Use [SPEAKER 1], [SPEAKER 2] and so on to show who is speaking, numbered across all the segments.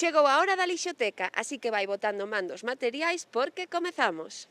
[SPEAKER 1] Chegou a hora da lixoteca, así que vai botando mandos materiais porque comezamos.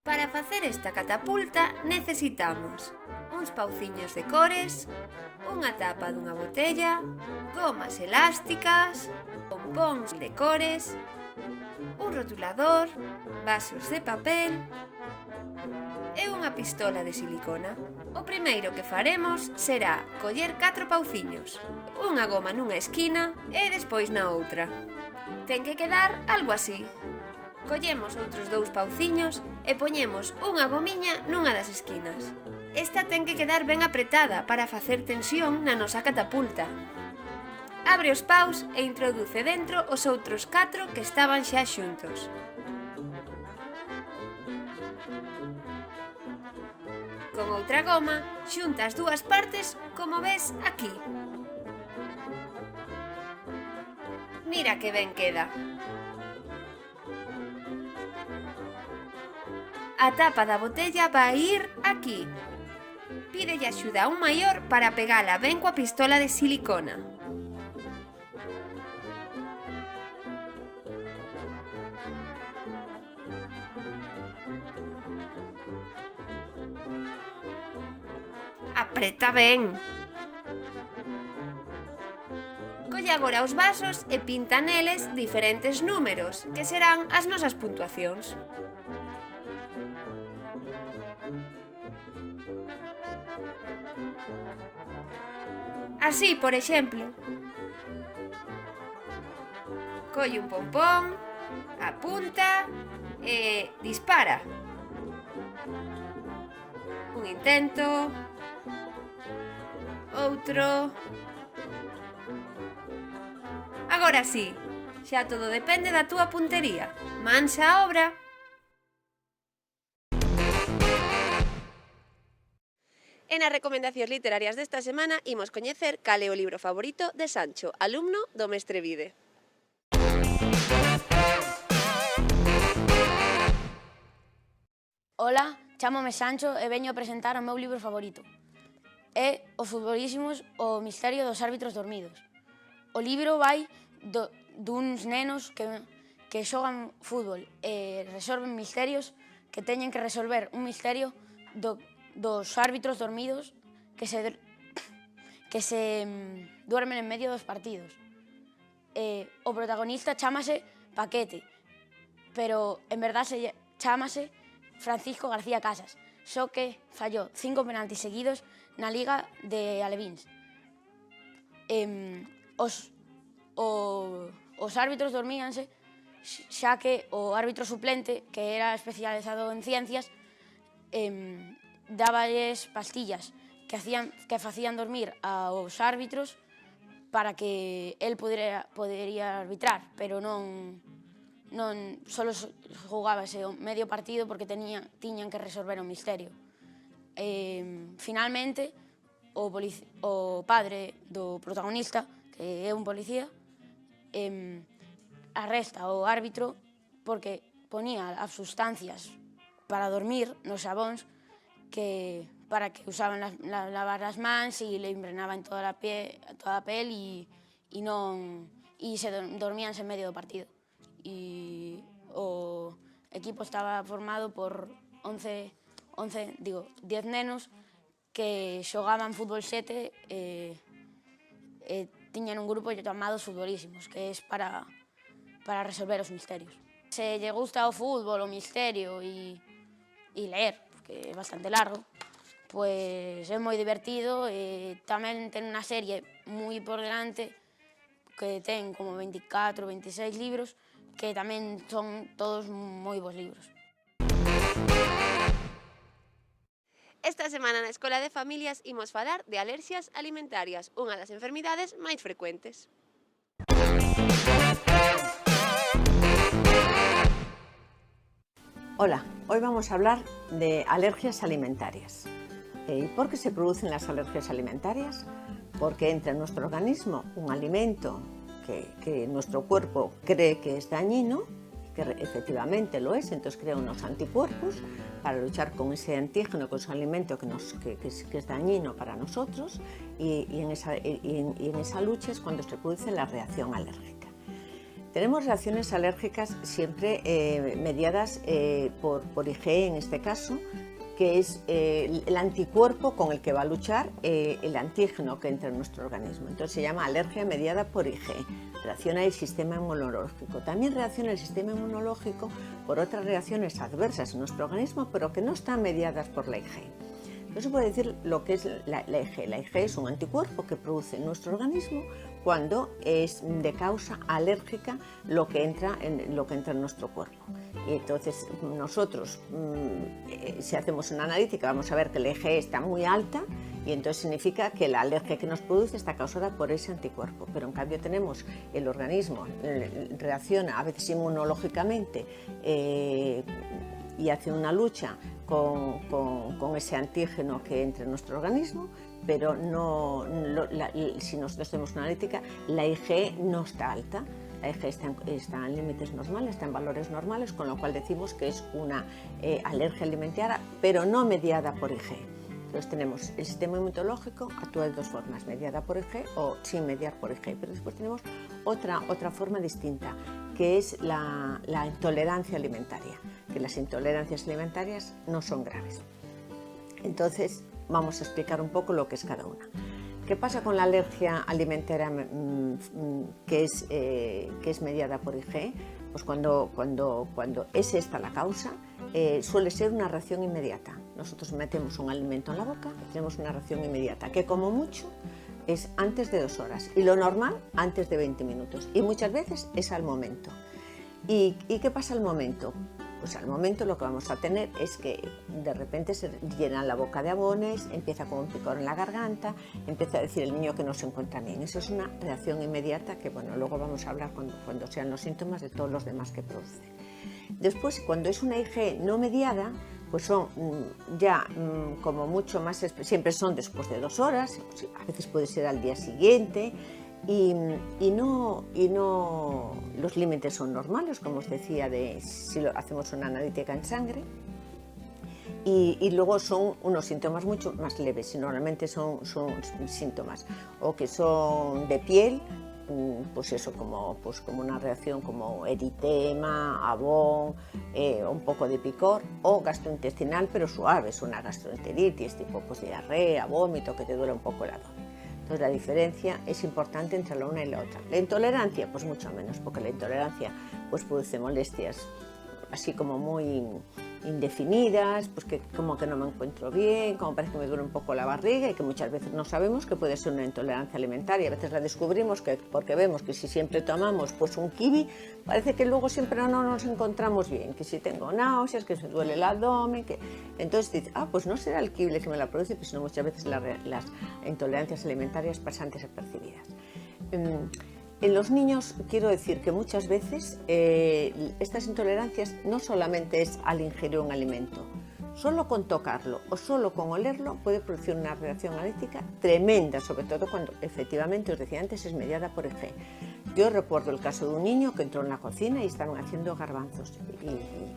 [SPEAKER 1] Para facer esta catapulta necesitamos uns pauciños de cores, unha tapa dunha botella, gomas elásticas, pompóns de cores, un rotulador, vasos de papel e unha pistola de silicona. O primeiro que faremos será coller 4 pauciños, unha goma nunha esquina e despois na outra. Ten que quedar algo así. Collemos outros 2 pauciños e poñemos unha gomiña nunha das esquinas. Esta ten que quedar ben apretada para facer tensión na nosa catapulta. Abre os paus e introduce dentro os outros 4 que estaban xa xuntos. Con outra goma, xunta as dúas partes como ves aquí. Mira que ben queda. A tapa da botella vai ir aquí. Pídelle axuda a un maior para pegala ben coa pistola de silicona. Apreta ben. Colle agora os vasos e pinta neles diferentes números, que serán as nosas puntuacións. Así, por exemplo, colle un pompón, apunta e dispara. Un intento, outro. Agora sí, xa todo depende da túa puntería. Mans á obra. En as recomendacións literarias desta semana imos coñecer cal é o libro favorito de Sancho, alumno do mestre Vide.
[SPEAKER 2] Ola, chámome Sancho e veño a presentar o meu libro favorito. É Os futbolísimos, o misterio dos árbitros dormidos. O libro vai duns nenos que xogan fútbol e resolven misterios que teñen que resolver un misterio dos árbitros dormidos que se duermen en medio dos partidos. O protagonista chámase Paquete, pero en verdad chámase Francisco García Casas, só que fallou 5 penaltis seguidos na Liga de Alevíns. Os árbitros dormíanse xa que o árbitro suplente, que era especializado en ciencias, dáballes pastillas que facían dormir aos árbitros para que el podería arbitrar, pero non solo jugábase o medio partido porque tiñan que resolver o misterio. Finalmente, o padre do protagonista, que é un policía, arresta o árbitro porque ponía as sustancias para dormir nos xabóns para que usaban lavar as mans e le impregnaban toda a pel e se dormíanse en medio do partido. E o equipo estaba formado por 10 nenos que xogaban fútbol 7 e tiñan un grupo chamado Futbolísimos, que é para resolver os misterios. Se lle gusta o fútbol, o misterio e ler, que é bastante largo, pois é moi divertido e tamén ten unha serie moi por delante que ten como 24 ou 26 libros que tamén son todos moi bons libros.
[SPEAKER 1] Esta semana na Escola de Familias imos falar de alerxias alimentarias, unha das enfermidades máis frecuentes.
[SPEAKER 3] Hola, hoy vamos a hablar de alergias alimentarias. ¿Y por qué se producen las alergias alimentarias? Porque entra en nuestro organismo un alimento que nuestro cuerpo cree que es dañino que efectivamente lo es, entonces crea unos anticuerpos para luchar con ese antígeno, con ese alimento que es dañino para nosotros, y en esa lucha es cuando se produce la reacción alérgica. Tenemos reacciones alérgicas siempre mediadas por IgE en este caso, que es el anticuerpo con el que va a luchar el antígeno que entra en nuestro organismo. Entonces se llama alergia mediada por IgE. Reacciona el sistema inmunológico. También reacciona el sistema inmunológico por otras reacciones adversas en nuestro organismo, pero que no están mediadas por la IgE. No se puede decir lo que es la IgE. La IgE es un anticuerpo que produce en nuestro organismo cuando es de causa alérgica lo que entra en nuestro cuerpo. Y entonces nosotros, si hacemos una analítica, vamos a ver que la IgE está muy alta, y entonces significa que la alergia que nos produce está causada por ese anticuerpo. Pero en cambio tenemos el organismo, reacciona a veces inmunológicamente y hace una lucha con ese antígeno que entra en nuestro organismo, pero si nosotros hacemos una analítica, la IgE no está alta. La IgE está en límites normales, está en valores normales, con lo cual decimos que es una alergia alimentaria, pero no mediada por IgE. Entonces tenemos el sistema inmunológico, actúa de dos formas, mediada por IgE o sin mediar por IgE. Pero después tenemos otra forma distinta, que es la intolerancia alimentaria, que las intolerancias alimentarias no son graves. Entonces vamos a explicar un poco lo que es cada una. ¿Qué pasa con la alergia alimentaria que es mediada por IgE? Pues cuando es esta la causa, suele ser una reacción inmediata. Nosotros metemos un alimento en la boca y tenemos una reacción inmediata, que como mucho es antes de 2 horas y lo normal antes de 20 minutos. Y muchas veces es al momento. ¿Y qué pasa al momento? Pues al momento lo que vamos a tener es que de repente se llena la boca de abones, empieza con un picor en la garganta, empieza a decir el niño que no se encuentra bien. Eso es una reacción inmediata que, bueno, luego vamos a hablar cuando sean los síntomas de todos los demás que produce. Después, cuando es una IgE no mediada, pues son ya como mucho más, siempre son después de 2 horas, a veces puede ser al día siguiente, y no los límites son normales, como os decía, si hacemos una analítica en sangre, y luego son unos síntomas mucho más leves, y normalmente son síntomas o que son de piel, pues eso, como una reacción como eritema, abón, un poco de picor, o gastrointestinal pero suave, es una gastroenteritis tipo pues diarrea, vómito, que te duele un poco el abdomen. Entonces la diferencia es importante entre la una y la otra. La intolerancia, pues mucho menos, porque la intolerancia pues produce molestias así como muy indefinidas, pues que como que no me encuentro bien, como parece que me duele un poco la barriga, y que muchas veces no sabemos que puede ser una intolerancia alimentaria. A veces la descubrimos porque vemos que si siempre tomamos pues un kiwi, parece que luego siempre no nos encontramos bien, que si tengo náuseas, que se duele el abdomen, entonces dices, pues no será el kiwi el que me la produce, pues no, muchas veces las intolerancias alimentarias pasan desapercibidas. En los niños quiero decir que muchas veces estas intolerancias no solamente es al ingerir un alimento, solo con tocarlo o solo con olerlo puede producir una reacción alérgica tremenda, sobre todo cuando efectivamente, os decía antes, es mediada por IgE. Yo recuerdo el caso de un niño que entró en la cocina y estaban haciendo garbanzos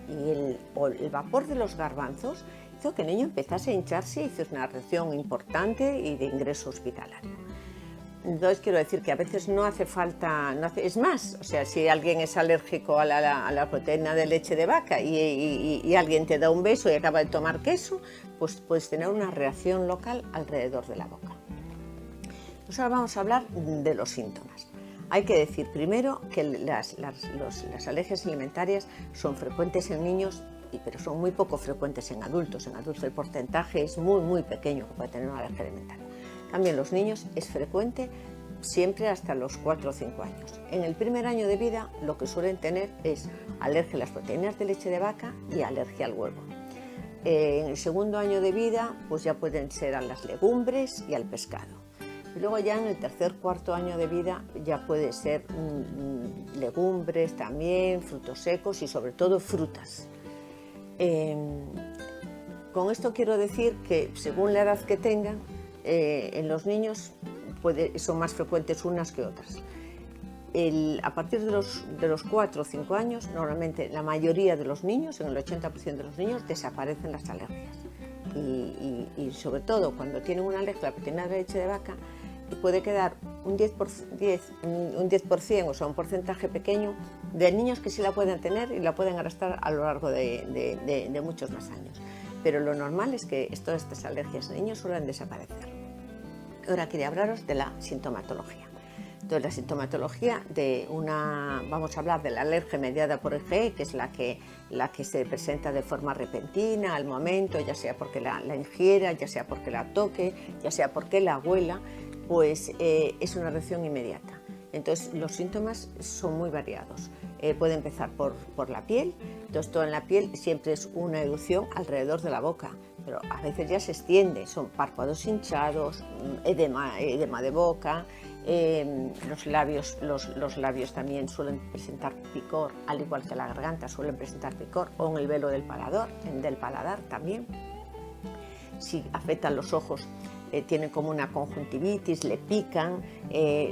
[SPEAKER 3] y el vapor de los garbanzos hizo que el niño empezase a hincharse y hizo una reacción importante y de ingreso hospitalario. Entonces quiero decir que a veces no hace falta, es más, o sea, si alguien es alérgico a la proteína de leche de vaca y alguien te da un beso y acaba de tomar queso, pues puedes tener una reacción local alrededor de la boca. Entonces ahora vamos a hablar de los síntomas. Hay que decir primero que las alergias alimentarias son frecuentes en niños, pero son muy poco frecuentes en adultos. En adultos el porcentaje es muy pequeño que puede tener una alergia alimentaria. También en los niños es frecuente siempre hasta los 4 o 5 años. En el primer año de vida lo que suelen tener es alergia a las proteínas de leche de vaca y alergia al huevo. En el segundo año de vida pues ya pueden ser a las legumbres y al pescado. Y luego ya en el tercer, cuarto año de vida ya puede ser legumbres también, frutos secos y sobre todo frutas. Con esto quiero decir que según la edad que tengan, en los niños son más frecuentes unas que otras. a partir de los 4 o 5 años, normalmente la mayoría de los niños, en el 80% de los niños, desaparecen las alergias. Y sobre todo cuando tienen una alergia a la proteína de leche de vaca, puede quedar un 10%, o sea, un porcentaje pequeño de niños que sí la pueden tener y la pueden arrastrar a lo largo de muchos más años. Pero lo normal es que todas estas alergias en niños suelen desaparecer. Ahora quería hablaros de la sintomatología. Entonces, la sintomatología vamos a hablar de la alergia mediada por IgE, que es la que se presenta de forma repentina, al momento, ya sea porque la ingiera, ya sea porque la toque, ya sea porque la huela, pues es una reacción inmediata. Entonces, los síntomas son muy variados. Puede empezar por la piel. Entonces, toda en la piel siempre es una erupción alrededor de la boca, pero a veces ya se extiende, son párpados hinchados, edema de boca. Los labios también suelen presentar picor, al igual que la garganta suelen presentar picor, o en el velo del paladar también. Si afectan los ojos, tienen como una conjuntivitis, le pican,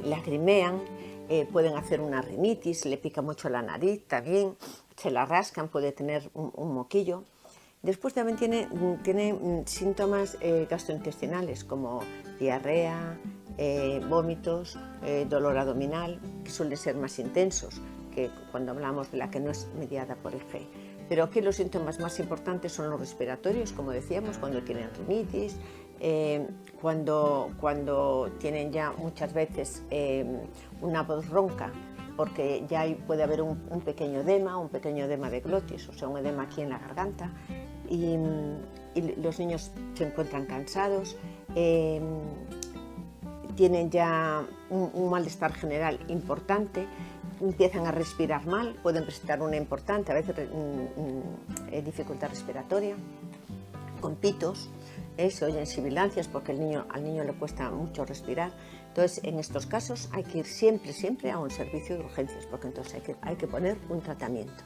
[SPEAKER 3] lagrimean, pueden hacer una rinitis, le pica mucho la nariz también, se la rascan, puede tener un moquillo. Después también tiene síntomas gastrointestinales como diarrea, vómitos, dolor abdominal, que suelen ser más intensos que cuando hablamos de la que no es mediada por IgE. Pero aquí los síntomas más importantes son los respiratorios, como decíamos, cuando tienen rinitis, cuando tienen ya muchas veces una voz ronca, porque ya puede haber un pequeño edema de glotis, o sea, un edema aquí en la garganta, y los niños se encuentran cansados, tienen ya un malestar general importante, empiezan a respirar mal, pueden presentar una importante, a veces dificultad respiratoria, con pitos, se oyen sibilancias porque al niño le cuesta mucho respirar. Entonces, en estos casos hay que ir siempre a un servicio de urgencias, porque entonces hay que poner un tratamiento.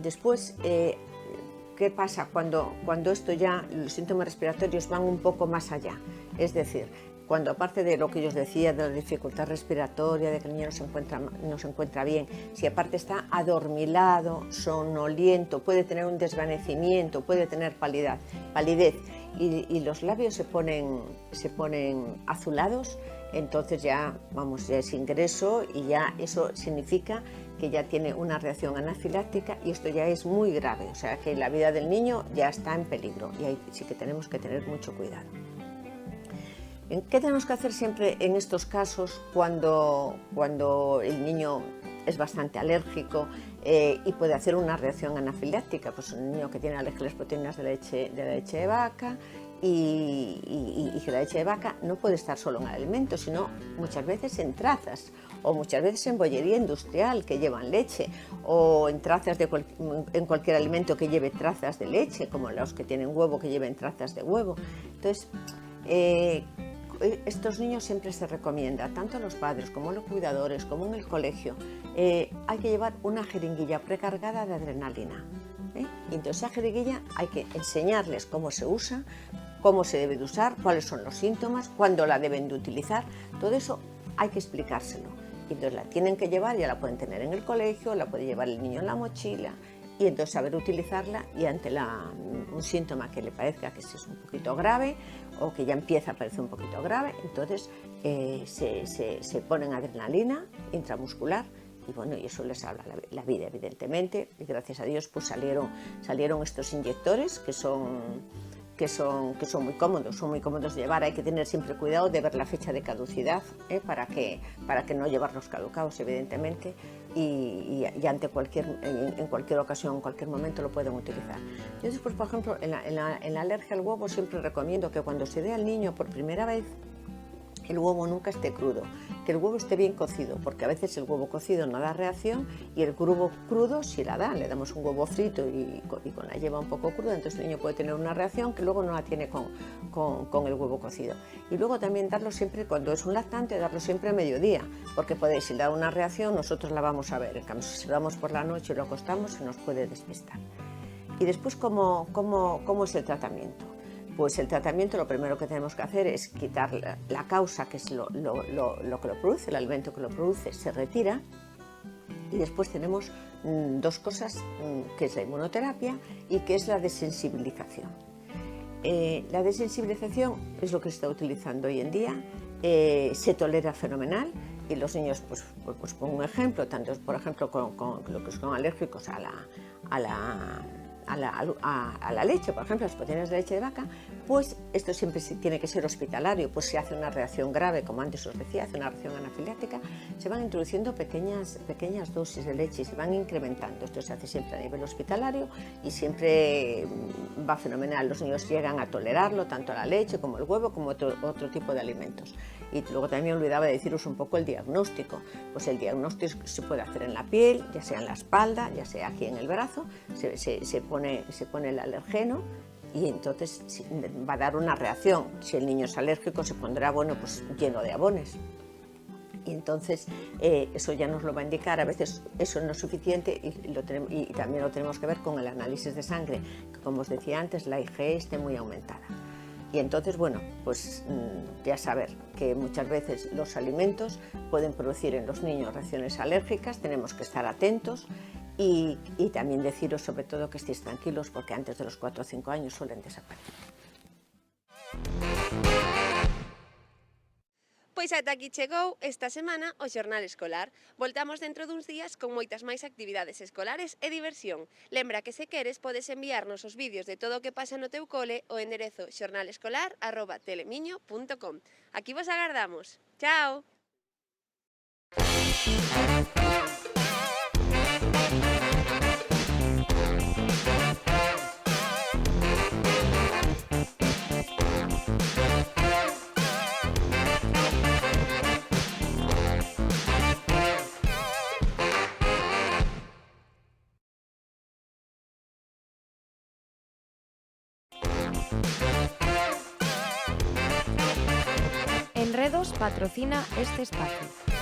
[SPEAKER 3] Después, ¿qué pasa cuando esto ya, los síntomas respiratorios van un poco más allá? Es decir, cuando aparte de lo que yo os decía, de la dificultad respiratoria, de que el niño no se encuentra bien, si aparte está adormilado, somnoliento, puede tener un desvanecimiento, puede tener palidez y los labios se ponen azulados, entonces ya es ingreso y ya eso significa que ya tiene una reacción anafiláctica y esto ya es muy grave, o sea que la vida del niño ya está en peligro y ahí sí que tenemos que tener mucho cuidado. ¿Qué tenemos que hacer siempre en estos casos cuando el niño es bastante alérgico y puede hacer una reacción anafiláctica? Pues un niño que tiene alergia a las proteínas de la leche de vaca y que la leche de vaca no puede estar solo en el alimento, sino muchas veces en trazas o muchas veces en bollería industrial que llevan leche o en trazas en cualquier alimento que lleve trazas de leche, como los que tienen huevo que lleven trazas de huevo. Entonces, estos niños siempre se recomienda, tanto a los padres como a los cuidadores, como en el colegio, hay que llevar una jeringuilla precargada de adrenalina. Y entonces esa jeringuilla hay que enseñarles cómo se usa, cómo se debe de usar, cuáles son los síntomas, cuándo la deben de utilizar, todo eso hay que explicárselo. Y entonces la tienen que llevar, ya la pueden tener en el colegio, la puede llevar el niño en la mochila, y entonces saber utilizarla y ante un síntoma que le parezca que es un poquito grave o que ya empieza a parecer un poquito grave, entonces se ponen adrenalina intramuscular y bueno, y eso les salva la vida evidentemente, y gracias a Dios pues salieron estos inyectores que son muy cómodos de llevar. Hay que tener siempre cuidado de ver la fecha de caducidad para que no llevarlos caducados evidentemente y ante en cualquier ocasión, en cualquier momento lo pueden utilizar. Yo después, por ejemplo, en la alergia al huevo siempre recomiendo que cuando se dé al niño por primera vez el huevo nunca esté crudo, que el huevo esté bien cocido, porque a veces el huevo cocido no da reacción y el huevo crudo sí la da. Le damos un huevo frito y con la yema un poco cruda, entonces el niño puede tener una reacción que luego no la tiene con el huevo cocido. Y luego también darlo siempre, cuando es un lactante, darlo siempre a mediodía, porque si da una reacción nosotros la vamos a ver, en cambio si lo damos por la noche y lo acostamos se nos puede despistar. Y después, ¿cómo es el tratamiento? Pues el tratamiento, lo primero que tenemos que hacer es quitar la causa, que es lo que lo produce, el alimento que lo produce, se retira. Y después tenemos dos cosas, que es la inmunoterapia y que es la desensibilización. La desensibilización es lo que se está utilizando hoy en día, se tolera fenomenal y los niños, pues pongo un ejemplo, tanto por ejemplo con lo que son alérgicos a la leche, por ejemplo, las proteínas de leche de vaca, pues esto siempre tiene que ser hospitalario, pues si hace una reacción grave, como antes os decía, hace una reacción anafiláctica, se van introduciendo pequeñas dosis de leche y se van incrementando. Esto se hace siempre a nivel hospitalario y siempre va fenomenal. Los niños llegan a tolerarlo, tanto la leche como el huevo, como otro tipo de alimentos. Y luego también me olvidaba de deciros un poco el diagnóstico. Pues el diagnóstico se puede hacer en la piel, ya sea en la espalda, ya sea aquí en el brazo, se pone el alergeno y entonces va a dar una reacción. Si el niño es alérgico se pondrá, bueno, pues lleno de abones. Y entonces eso ya nos lo va a indicar. A veces eso no es suficiente y también lo tenemos que ver con el análisis de sangre, que como os decía antes, la IgE esté muy aumentada. Y entonces, bueno, pues ya saber que muchas veces los alimentos pueden producir en los niños reacciones alérgicas, tenemos que estar atentos y también deciros sobre todo que estéis tranquilos porque antes de los 4 o 5 años suelen desaparecer.
[SPEAKER 1] Pois ata aquí chegou esta semana o Xornal Escolar. Voltamos dentro duns días con moitas máis actividades escolares e diversión. Lembra que se queres podes enviarnos os vídeos de todo o que pasa no teu cole ao enderezo xornalescolar@telemiño.com. Aquí vos agardamos. Chao!
[SPEAKER 4] Enredos patrocina este espacio.